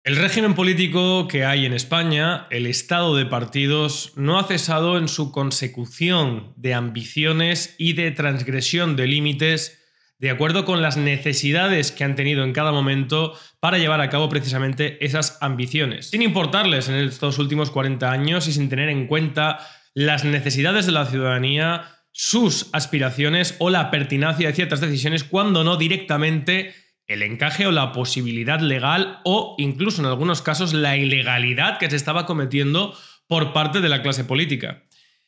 El régimen político que hay en España, el estado de partidos, no ha cesado en su consecución de ambiciones y de transgresión de límites de acuerdo con las necesidades que han tenido en cada momento para llevar a cabo precisamente esas ambiciones, sin importarles en estos últimos 40 años y sin tener en cuenta las necesidades de la ciudadanía, sus aspiraciones o la pertinacia de ciertas decisiones, cuando no directamente el encaje o la posibilidad legal o incluso en algunos casos la ilegalidad que se estaba cometiendo por parte de la clase política.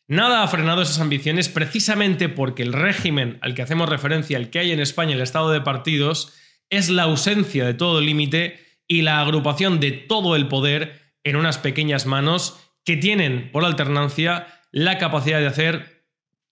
Nada ha frenado esas ambiciones precisamente porque el régimen al que hacemos referencia, el que hay en España, el estado de partidos, es la ausencia de todo límite y la agrupación de todo el poder en unas pequeñas manos que tienen, por alternancia, la capacidad de hacer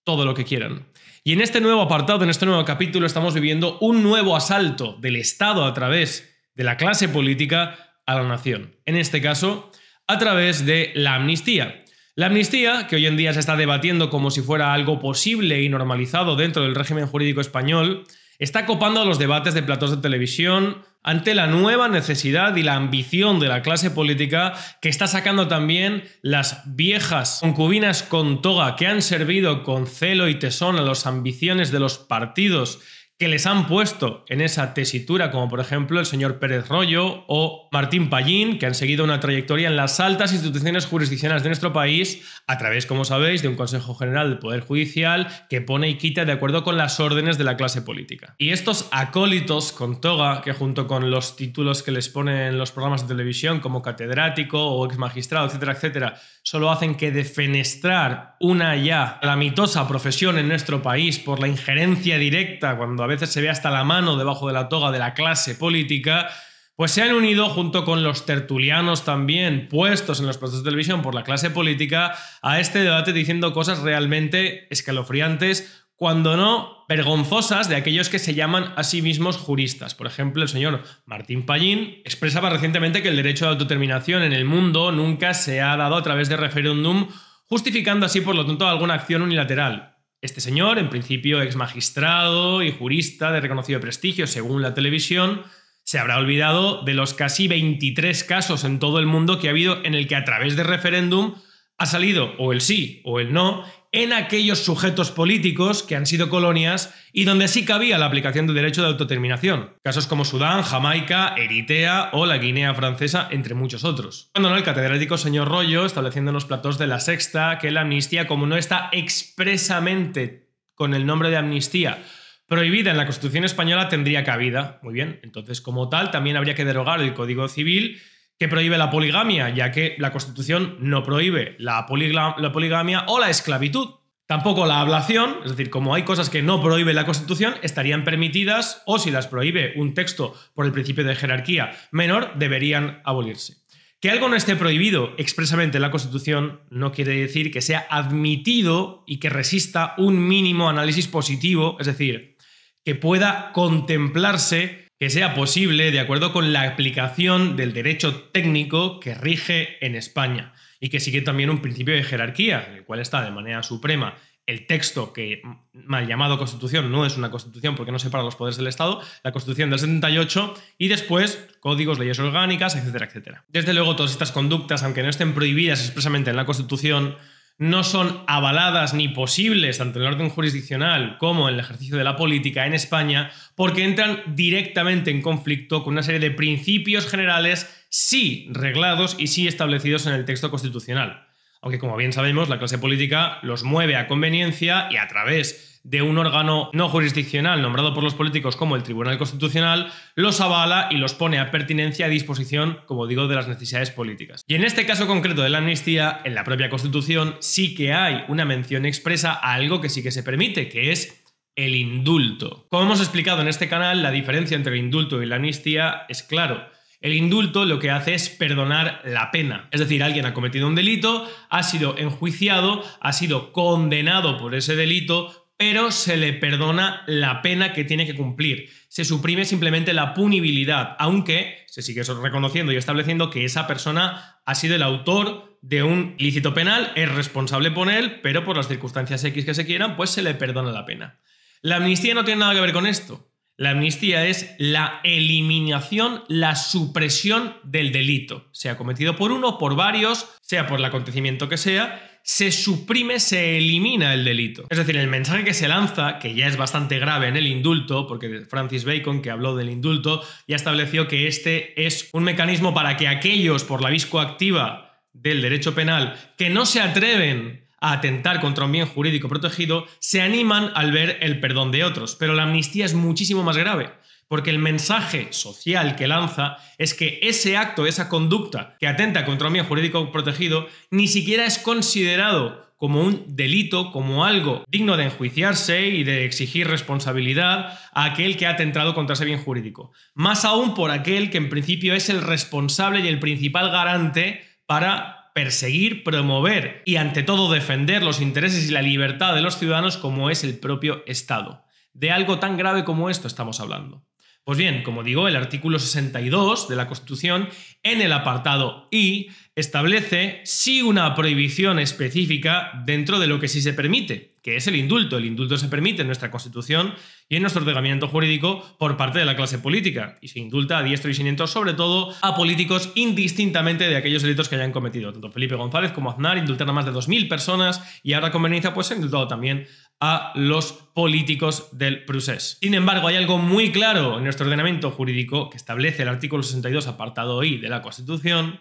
todo lo que quieran. Y en este nuevo apartado, en este nuevo capítulo, estamos viviendo un nuevo asalto del Estado a través de la clase política a la nación. En este caso, a través de la amnistía. La amnistía, que hoy en día se está debatiendo como si fuera algo posible y normalizado dentro del régimen jurídico español, está copando los debates de platós de televisión ante la nueva necesidad y la ambición de la clase política, que está sacando también las viejas concubinas con toga que han servido con celo y tesón a las ambiciones de los partidos que les han puesto en esa tesitura, como por ejemplo el señor Pérez Royo o Martín Pallín, que han seguido una trayectoria en las altas instituciones jurisdiccionales de nuestro país a través, como sabéis, de un Consejo General del Poder Judicial que pone y quita de acuerdo con las órdenes de la clase política. Y estos acólitos con toga, que junto con los títulos que les ponen los programas de televisión como catedrático o exmagistrado, etcétera, etcétera, solo hacen que defenestrar una ya calamitosa profesión en nuestro país por la injerencia directa, cuando a veces se ve hasta la mano debajo de la toga de la clase política, pues se han unido junto con los tertulianos también puestos en los puestos de televisión por la clase política a este debate diciendo cosas realmente escalofriantes, cuando no vergonzosas, de aquellos que se llaman a sí mismos juristas. Por ejemplo, el señor Martín Pallín expresaba recientemente que el derecho de autodeterminación en el mundo nunca se ha dado a través de referéndum, justificando así, por lo tanto, alguna acción unilateral. Este señor, en principio exmagistrado y jurista de reconocido prestigio según la televisión, se habrá olvidado de los casi 23 casos en todo el mundo que ha habido en el que a través de referéndum ha salido o el sí o el no en aquellos sujetos políticos que han sido colonias y donde sí cabía la aplicación del derecho de autodeterminación. Casos como Sudán, Jamaica, Eritrea o la Guinea Francesa, entre muchos otros. Cuando no, el catedrático señor Royo, estableciendo en los platós de La Sexta que la amnistía, como no está expresamente con el nombre de amnistía prohibida en la Constitución española, tendría cabida. Muy bien, entonces como tal también habría que derogar el Código Civil que prohíbe la poligamia, ya que la Constitución no prohíbe la poligamia o la esclavitud. Tampoco la ablación, es decir, como hay cosas que no prohíbe la Constitución, estarían permitidas, o si las prohíbe un texto por el principio de jerarquía menor, deberían abolirse. Que algo no esté prohibido expresamente en la Constitución no quiere decir que sea admitido y que resista un mínimo análisis positivo, es decir, que pueda contemplarse, que sea posible de acuerdo con la aplicación del derecho técnico que rige en España y que sigue también un principio de jerarquía, en el cual está de manera suprema el texto que, mal llamado Constitución, no es una Constitución porque no separa los poderes del Estado, la Constitución del 78 y después códigos, leyes orgánicas, etcétera, etcétera. Desde luego, todas estas conductas, aunque no estén prohibidas expresamente en la Constitución, no son avaladas ni posibles tanto en el orden jurisdiccional como en el ejercicio de la política en España, porque entran directamente en conflicto con una serie de principios generales sí reglados y sí establecidos en el texto constitucional. Aunque, como bien sabemos, la clase política los mueve a conveniencia y a través de un órgano no jurisdiccional nombrado por los políticos como el Tribunal Constitucional, los avala y los pone a pertinencia a disposición, como digo, de las necesidades políticas. Y en este caso concreto de la amnistía, en la propia Constitución sí que hay una mención expresa a algo que sí que se permite, que es el indulto. Como hemos explicado en este canal, la diferencia entre el indulto y la amnistía es claro. El indulto lo que hace es perdonar la pena. Es decir, alguien ha cometido un delito, ha sido enjuiciado, ha sido condenado por ese delito, pero se le perdona la pena que tiene que cumplir. Se suprime simplemente la punibilidad, aunque se sigue reconociendo y estableciendo que esa persona ha sido el autor de un ilícito penal, es responsable por él, pero por las circunstancias X que se quieran, pues se le perdona la pena. La amnistía no tiene nada que ver con esto. La amnistía es la eliminación, la supresión del delito, sea cometido por uno, por varios, sea por el acontecimiento que sea, se suprime, se elimina el delito. Es decir, el mensaje que se lanza, que ya es bastante grave en el indulto, porque Francis Bacon, que habló del indulto, ya estableció que este es un mecanismo para que aquellos, por la vis coactiva del derecho penal, que no se atreven a atentar contra un bien jurídico protegido, se animan al ver el perdón de otros. Pero la amnistía es muchísimo más grave, porque el mensaje social que lanza es que ese acto, esa conducta que atenta contra un bien jurídico protegido, ni siquiera es considerado como un delito, como algo digno de enjuiciarse y de exigir responsabilidad a aquel que ha atentado contra ese bien jurídico. Más aún por aquel que en principio es el responsable y el principal garante para perseguir, promover y ante todo defender los intereses y la libertad de los ciudadanos, como es el propio Estado. De algo tan grave como esto estamos hablando. Pues bien, como digo, el artículo 62 de la Constitución, en el apartado I, establece sí una prohibición específica dentro de lo que sí se permite, que es el indulto. El indulto se permite en nuestra Constitución y en nuestro ordenamiento jurídico por parte de la clase política, y se indulta a diestro y siniestro, sobre todo a políticos, indistintamente de aquellos delitos que hayan cometido. Tanto Felipe González como Aznar indultaron a más de 2.000 personas y ahora conveniencia pues se ha indultado también a los políticos del procés. Sin embargo, hay algo muy claro en nuestro ordenamiento jurídico que establece el artículo 62, apartado I de la Constitución,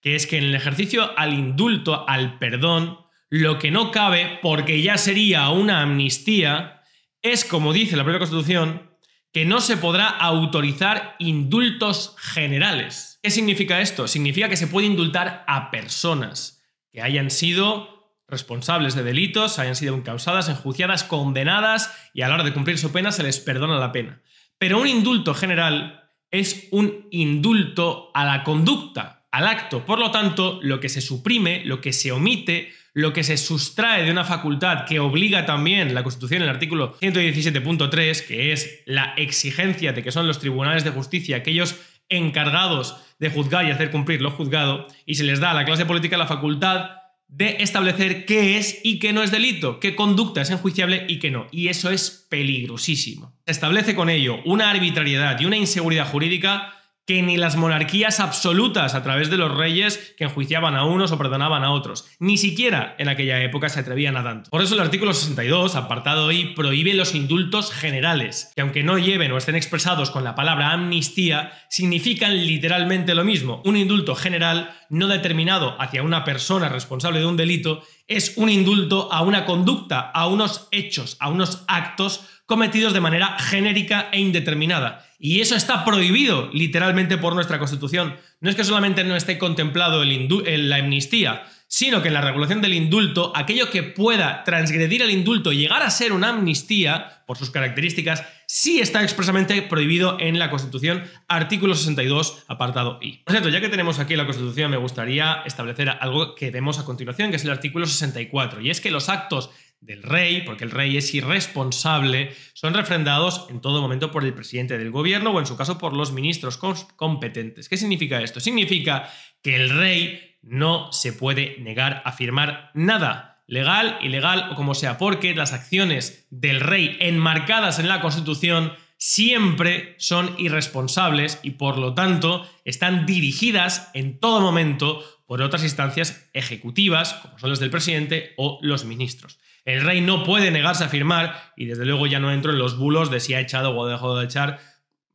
que es que en el ejercicio al indulto, al perdón, lo que no cabe, porque ya sería una amnistía, es, como dice la propia Constitución, que no se podrá autorizar indultos generales. ¿Qué significa esto? Significa que se puede indultar a personas que hayan sido responsables de delitos, hayan sido encausadas, enjuiciadas, condenadas y a la hora de cumplir su pena se les perdona la pena. Pero un indulto general es un indulto a la conducta, al acto. Por lo tanto, lo que se suprime, lo que se omite, lo que se sustrae de una facultad que obliga también la Constitución en el artículo 117.3, que es la exigencia de que son los tribunales de justicia aquellos encargados de juzgar y hacer cumplir lo juzgado, y se les da a la clase política la facultad de establecer qué es y qué no es delito, qué conducta es enjuiciable y qué no. Y eso es peligrosísimo. Se establece con ello una arbitrariedad y una inseguridad jurídica que ni las monarquías absolutas a través de los reyes que enjuiciaban a unos o perdonaban a otros, ni siquiera en aquella época se atrevían a tanto. Por eso el artículo 62, apartado I, prohíbe los indultos generales, que aunque no lleven o estén expresados con la palabra amnistía, significan literalmente lo mismo. Un indulto general no determinado hacia una persona responsable de un delito es un indulto a una conducta, a unos hechos, a unos actos cometidos de manera genérica e indeterminada. Y eso está prohibido literalmente por nuestra Constitución. No es que solamente no esté contemplado la amnistía, sino que en la regulación del indulto, aquello que pueda transgredir el indulto y llegar a ser una amnistía, por sus características, sí está expresamente prohibido en la Constitución, artículo 62, apartado I. Por cierto, ya que tenemos aquí la Constitución, me gustaría establecer algo que vemos a continuación, que es el artículo 64, y es que los actos del rey, porque el rey es irresponsable, son refrendados en todo momento por el presidente del gobierno o en su caso por los ministros competentes. ¿Qué significa esto? Significa que el rey no se puede negar a firmar nada, legal, ilegal o como sea, porque las acciones del rey enmarcadas en la Constitución siempre son irresponsables y por lo tanto están dirigidas en todo momento por otras instancias ejecutivas, como son las del presidente o los ministros. El rey no puede negarse a firmar y desde luego ya no entro en los bulos de si ha echado o ha dejado de echar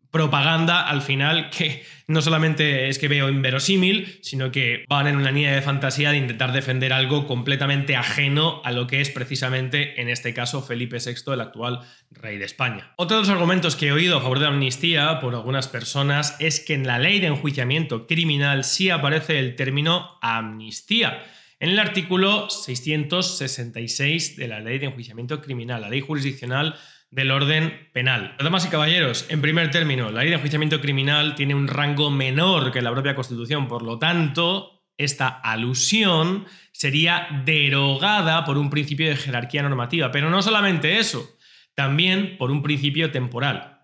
propaganda al final que no solamente es que veo inverosímil, sino que van en una línea de fantasía de intentar defender algo completamente ajeno a lo que es precisamente, en este caso, Felipe VI, el actual rey de España. Otro de los argumentos que he oído a favor de la amnistía por algunas personas es que en la ley de enjuiciamiento criminal sí aparece el término amnistía. En el artículo 666 de la Ley de Enjuiciamiento Criminal, la Ley Jurisdiccional del Orden Penal. Damas y caballeros, en primer término, la Ley de Enjuiciamiento Criminal tiene un rango menor que la propia Constitución, por lo tanto, esta alusión sería derogada por un principio de jerarquía normativa, pero no solamente eso, también por un principio temporal.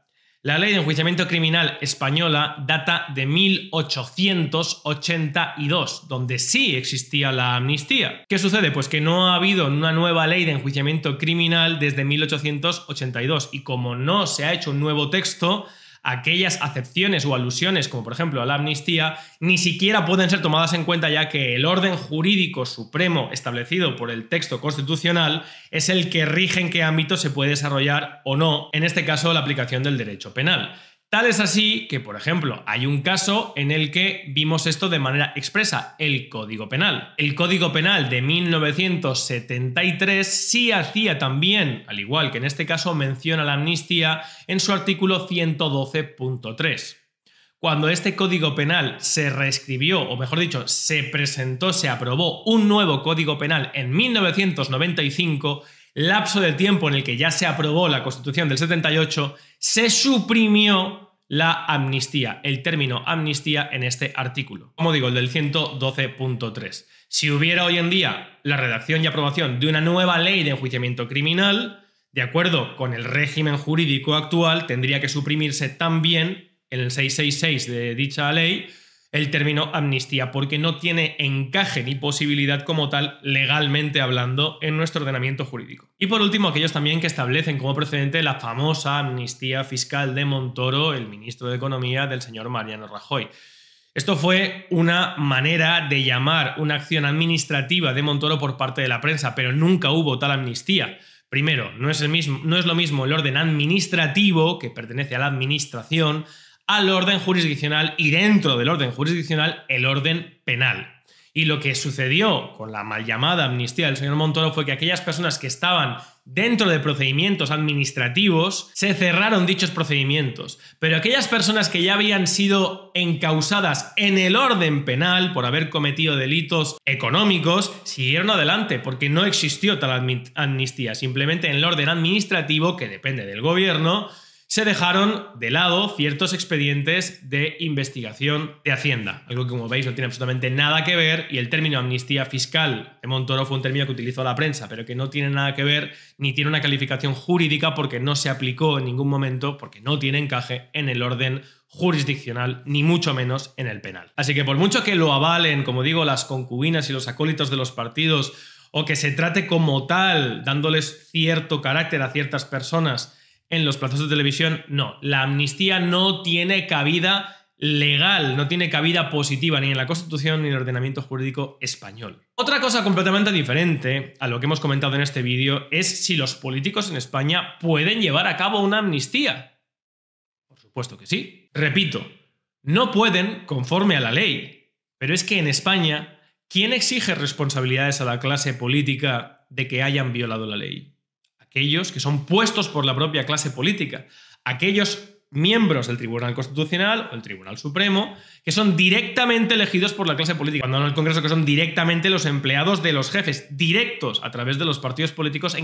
La ley de enjuiciamiento criminal española data de 1882, donde sí existía la amnistía. ¿Qué sucede? Pues que no ha habido una nueva ley de enjuiciamiento criminal desde 1882 y como no se ha hecho un nuevo texto, aquellas acepciones o alusiones, como por ejemplo a la amnistía, ni siquiera pueden ser tomadas en cuenta, ya que el orden jurídico supremo establecido por el texto constitucional es el que rige en qué ámbito se puede desarrollar o no, en este caso la aplicación del derecho penal. Tal es así que, por ejemplo, hay un caso en el que vimos esto de manera expresa, el Código Penal. El Código Penal de 1973 sí hacía también, al igual que en este caso, mención a la amnistía en su artículo 112.3. Cuando este Código Penal se reescribió, o mejor dicho, se presentó, se aprobó un nuevo Código Penal en 1995, lapso de tiempo en el que ya se aprobó la Constitución del 78, se suprimió la amnistía, el término amnistía en este artículo. Como digo, el del 112.3. Si hubiera hoy en día la redacción y aprobación de una nueva ley de enjuiciamiento criminal, de acuerdo con el régimen jurídico actual, tendría que suprimirse también en el 666 de dicha ley el término amnistía, porque no tiene encaje ni posibilidad como tal, legalmente hablando, en nuestro ordenamiento jurídico. Y por último, aquellos también que establecen como precedente la famosa amnistía fiscal de Montoro, el ministro de Economía del señor Mariano Rajoy. Esto fue una manera de llamar una acción administrativa de Montoro por parte de la prensa, pero nunca hubo tal amnistía. Primero, no es lo mismo el orden administrativo, que pertenece a la administración, al orden jurisdiccional y dentro del orden jurisdiccional el orden penal. Y lo que sucedió con la mal llamada amnistía del señor Montoro fue que aquellas personas que estaban dentro de procedimientos administrativos se cerraron dichos procedimientos, pero aquellas personas que ya habían sido encausadas en el orden penal por haber cometido delitos económicos siguieron adelante porque no existió tal amnistía. Simplemente en el orden administrativo, que depende del gobierno, se dejaron de lado ciertos expedientes de investigación de Hacienda, algo que, como veis, no tiene absolutamente nada que ver, y el término amnistía fiscal de Montoro fue un término que utilizó la prensa, pero que no tiene nada que ver ni tiene una calificación jurídica porque no se aplicó en ningún momento, porque no tiene encaje en el orden jurisdiccional, ni mucho menos en el penal. Así que por mucho que lo avalen, como digo, las concubinas y los acólitos de los partidos, o que se trate como tal, dándoles cierto carácter a ciertas personas en los platos de televisión, no. La amnistía no tiene cabida legal, no tiene cabida positiva ni en la Constitución ni en el ordenamiento jurídico español. Otra cosa completamente diferente a lo que hemos comentado en este vídeo es si los políticos en España pueden llevar a cabo una amnistía. Por supuesto que sí. Repito, no pueden conforme a la ley, pero es que en España, ¿quién exige responsabilidades a la clase política de que hayan violado la ley? Aquellos que son puestos por la propia clase política, aquellos miembros del Tribunal Constitucional o el Tribunal Supremo que son directamente elegidos por la clase política, cuando no el Congreso, que son directamente los empleados de los jefes, directos a través de los partidos políticos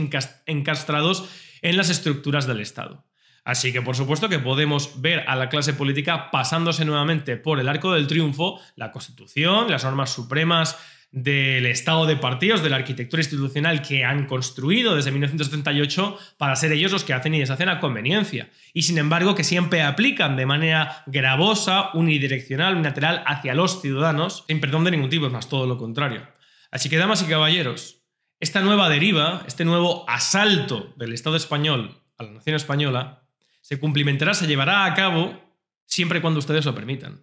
encastrados en las estructuras del Estado. Así que por supuesto que podemos ver a la clase política pasándose nuevamente por el arco del triunfo la Constitución, las normas supremas del estado de partidos, de la arquitectura institucional que han construido desde 1978 para ser ellos los que hacen y deshacen a conveniencia. Y sin embargo que siempre aplican de manera gravosa, unidireccional, unilateral hacia los ciudadanos, sin perdón de ningún tipo, es más todo lo contrario. Así que, damas y caballeros, esta nueva deriva, este nuevo asalto del Estado español a la nación española, se cumplimentará, se llevará a cabo siempre y cuando ustedes lo permitan.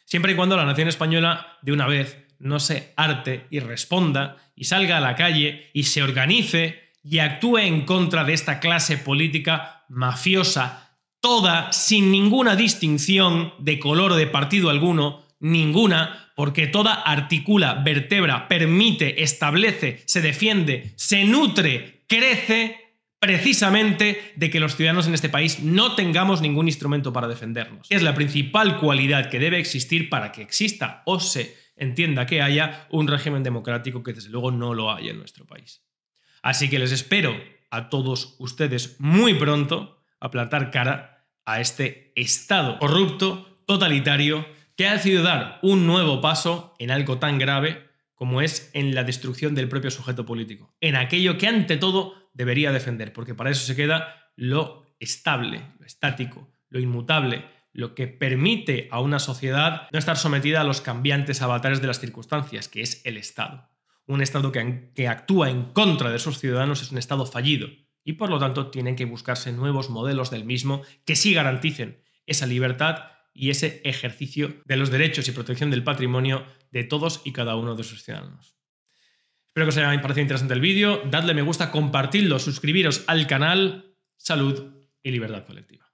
Siempre y cuando la nación española, de una vez, no se harte y responda y salga a la calle y se organice y actúe en contra de esta clase política mafiosa, toda sin ninguna distinción de color o de partido alguno, ninguna, porque toda articula, vertebra, permite, establece, se defiende, se nutre, crece precisamente de que los ciudadanos en este país no tengamos ningún instrumento para defendernos. Es la principal cualidad que debe existir para que exista o se entienda que haya un régimen democrático, que desde luego no lo hay en nuestro país. Así que les espero a todos ustedes muy pronto a plantar cara a este Estado corrupto, totalitario, que ha decidido dar un nuevo paso en algo tan grave como es en la destrucción del propio sujeto político, en aquello que ante todo debería defender, porque para eso se queda lo estable, lo estático, lo inmutable, lo que permite a una sociedad no estar sometida a los cambiantes avatares de las circunstancias, que es el Estado. Un Estado que actúa en contra de sus ciudadanos es un Estado fallido y por lo tanto tienen que buscarse nuevos modelos del mismo que sí garanticen esa libertad y ese ejercicio de los derechos y protección del patrimonio de todos y cada uno de sus ciudadanos. Espero que os haya parecido interesante el vídeo, dadle me gusta, compartidlo, suscribiros al canal. Salud y libertad colectiva.